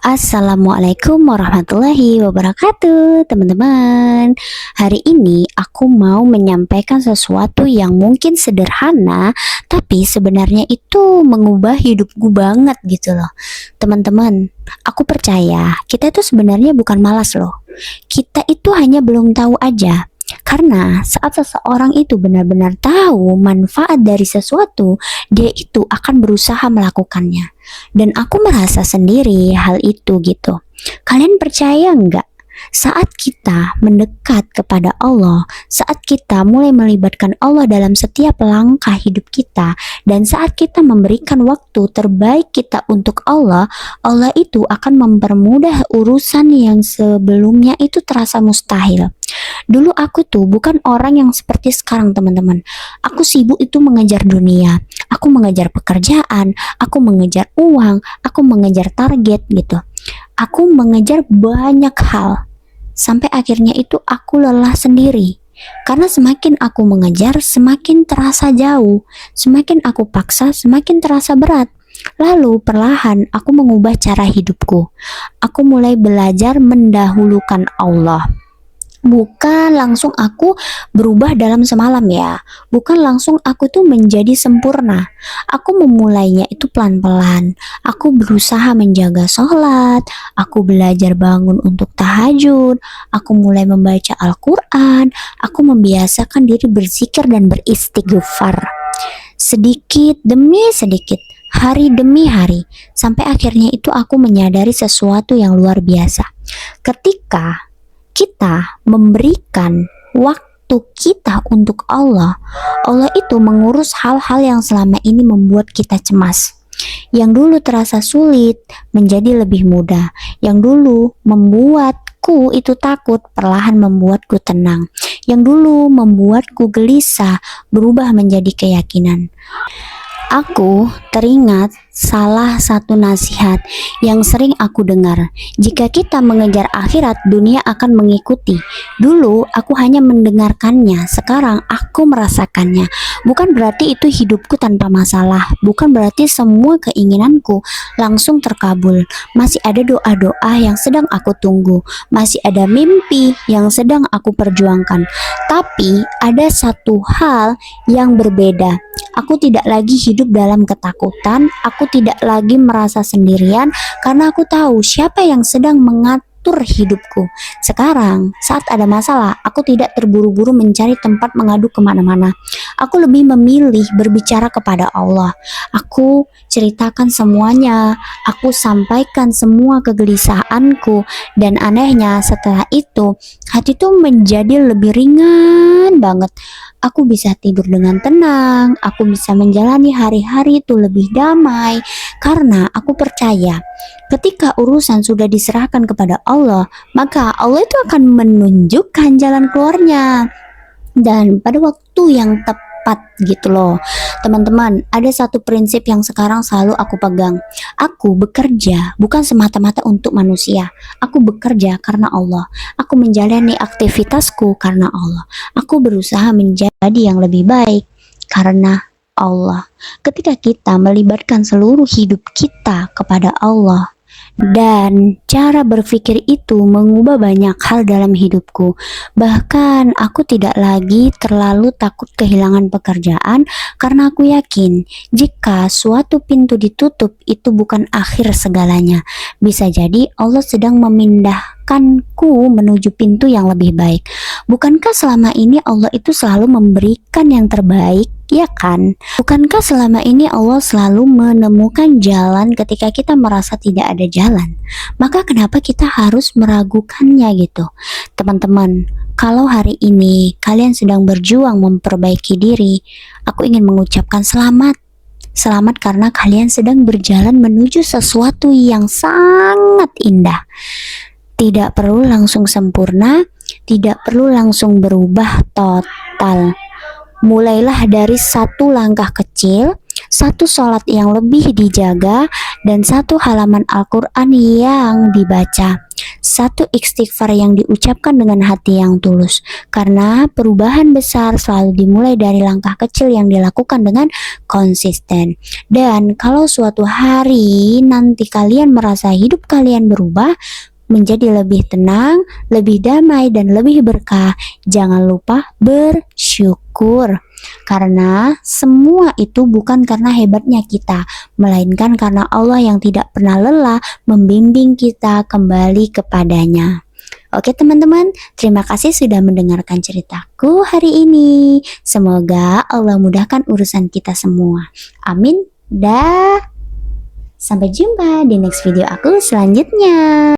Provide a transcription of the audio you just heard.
Assalamualaikum warahmatullahi wabarakatuh, teman-teman. Hari ini aku mau menyampaikan sesuatu yang mungkin sederhana, tapi sebenarnya itu mengubah hidupku banget gitu loh. Teman-teman, aku percaya kita itu sebenarnya bukan malas loh. Kita itu hanya belum tahu aja. Karena saat seseorang itu benar-benar tahu manfaat dari sesuatu, dia itu akan berusaha melakukannya. Dan aku merasa sendiri hal itu gitu. Kalian percaya nggak? Saat kita mendekat kepada Allah, saat kita mulai melibatkan Allah dalam setiap langkah hidup kita, dan saat kita memberikan waktu terbaik kita untuk Allah, Allah itu akan mempermudah urusan yang sebelumnya itu terasa mustahil. Dulu aku tuh bukan orang yang seperti sekarang, teman-teman. Aku sibuk itu mengejar dunia, aku mengejar pekerjaan, aku mengejar uang, aku mengejar target gitu. Aku mengejar banyak hal. Sampai akhirnya itu aku lelah sendiri. Karena semakin aku mengejar, semakin terasa jauh. Semakin aku paksa, semakin terasa berat. Lalu perlahan aku mengubah cara hidupku. Aku mulai belajar mendahulukan Allah. Bukan langsung aku berubah dalam semalam ya. Bukan langsung aku tuh menjadi sempurna. Aku memulainya itu pelan-pelan. Aku berusaha menjaga sholat. Aku belajar bangun untuk tahajud. Aku mulai membaca Al-Quran. Aku membiasakan diri berzikir dan beristighfar. Sedikit demi sedikit, hari demi hari, sampai akhirnya itu aku menyadari sesuatu yang luar biasa. Ketika kita memberikan waktu kita untuk Allah, Allah itu mengurus hal-hal yang selama ini membuat kita cemas. Yang dulu terasa sulit menjadi lebih mudah. Yang dulu membuatku itu takut perlahan membuatku tenang. Yang dulu membuatku gelisah berubah menjadi keyakinan. Aku teringat salah satu nasihat yang sering aku dengar. Jika kita mengejar akhirat, dunia akan mengikuti. Dulu aku hanya mendengarkannya, sekarang aku merasakannya. Bukan berarti itu hidupku tanpa masalah. Bukan berarti semua keinginanku langsung terkabul. Masih ada doa-doa yang sedang aku tunggu. Masih ada mimpi yang sedang aku perjuangkan. Tapi ada satu hal yang berbeda. Aku tidak lagi hidup dalam ketakutan, aku tidak lagi merasa sendirian karena aku tahu siapa yang sedang mengatur hidupku. Sekarang, saat ada masalah, aku tidak terburu-buru mencari tempat mengadu kemana-mana. Aku lebih memilih berbicara kepada Allah. Aku ceritakan semuanya, aku sampaikan semua kegelisahanku, dan anehnya setelah itu, hati itu menjadi lebih ringan banget. Aku bisa tidur dengan tenang, aku bisa menjalani hari-hari itu lebih damai, karena aku percaya ketika urusan sudah diserahkan kepada Allah, maka Allah itu akan menunjukkan jalan keluarnya. Dan pada waktu yang tepat gitu loh. Teman-teman, ada satu prinsip yang sekarang selalu aku pegang. Aku bekerja bukan semata-mata untuk manusia. Aku bekerja karena Allah. Aku menjalani aktivitasku karena Allah. Aku berusaha menjadi yang lebih baik karena Allah. Ketika kita melibatkan seluruh hidup kita kepada Allah, dan cara berpikir itu mengubah banyak hal dalam hidupku. Bahkan aku tidak lagi terlalu takut kehilangan pekerjaan karena aku yakin jika suatu pintu ditutup itu bukan akhir segalanya. Bisa jadi Allah sedang memindahkanku menuju pintu yang lebih baik. Bukankah selama ini Allah itu selalu memberikan yang terbaik? Ya kan? Bukankah selama ini Allah selalu menemukan jalan ketika kita merasa tidak ada jalan? Maka kenapa kita harus meragukannya gitu? Teman-teman, kalau hari ini kalian sedang berjuang memperbaiki diri, aku ingin mengucapkan selamat. Selamat karena kalian sedang berjalan menuju sesuatu yang sangat indah. Tidak perlu langsung sempurna, tidak perlu langsung berubah total. Mulailah dari satu langkah kecil, satu sholat yang lebih dijaga, dan satu halaman Al-Quran yang dibaca. satu istighfar yang diucapkan dengan hati yang tulus. Karena perubahan besar selalu dimulai dari langkah kecil yang dilakukan dengan konsisten. Dan kalau suatu hari nanti kalian merasa hidup kalian berubah menjadi lebih tenang, lebih damai, dan lebih berkah, jangan lupa bersyukur. Karena semua itu bukan karena hebatnya kita, melainkan karena Allah yang tidak pernah lelah membimbing kita kembali kepadanya. Oke teman-teman, terima kasih sudah mendengarkan ceritaku hari ini. Semoga Allah mudahkan urusan kita semua. Amin. Dah. Sampai jumpa di next video aku selanjutnya.